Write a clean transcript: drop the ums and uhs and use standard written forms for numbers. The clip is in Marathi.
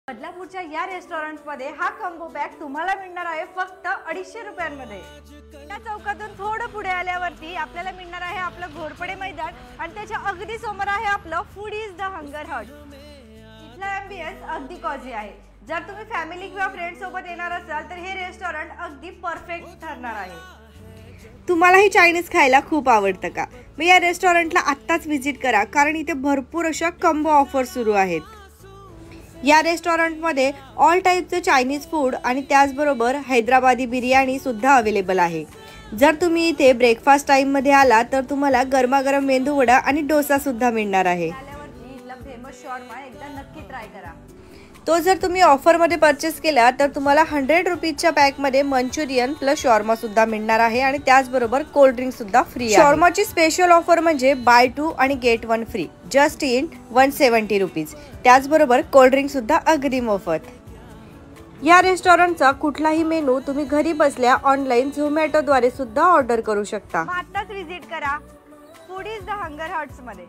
बदलापूरच्या या रेस्टॉरंटमध्ये हा कॉम्बो पॅक तुम्हाला मिळणार आहे फक्त 250 रुपयांमध्ये। या चौकातून थोडं पुढे आल्यावरती आपल्याला मिळणार आहे आपलं घोरपडे मैदान आणि त्याच्या अगदी समोर आहे आपलं फूडीज द हंगर हट। इथला एम्बियन्स अगदी कॉझी आहे। जर तुम्ही फॅमिली किंवा फ्रेंड्स सोबत येणार असाल तर हे रेस्टॉरंट अगदी परफेक्ट ठरणार आहे। तुम्हालाही चायनीज खायला खूप आवडतं का? मग या रेस्टॉरंटला आत्ताच व्हिजिट करा, कारण इथे भरपूर अशा कॉम्बो ऑफर सुरू आहेत। या रेस्टॉरंटमध्ये ऑल टाईपचे चायनीज फूड आणि त्याचबरोबर हैदराबादी बिर्याणी सुद्धा अवेलेबल आहे। जर तुम्ही इथे ब्रेकफास्ट टाइममध्ये आला तर तुम्हाला गरमागरम मेंदू वडा आणि डोसा सुद्धा मिळणार आहे। फेमस शॉर्मा एकदा नक्की ट्राय करा। तो जर तुम्ही ऑफरमध्ये परचेस केला तर तुम्हाला 100 रुपीजच्या पॅकमध्ये मंचुरियन प्लस शॉर्मा सुद्धा मिळणार आहे आणि त्याचबरोबर कोल्ड ड्रिंक सुद्धा फ्री आहे। शॉर्माची स्पेशल ऑफर म्हणजे बाय 2 आणि get 1 free just in 170 rupees. त्याचबरोबर कोल्ड ड्रिंक सुद्धा अगदी मोफत। या रेस्टॉरंटचा कुठलाही मेनू तुम्ही घरी बसल्या ऑनलाईन झोमॅटोद्वारे सुद्धा ऑर्डर करू शकता। आताच व्हिजिट करा फूडीज द हंगर हट्स मध्ये।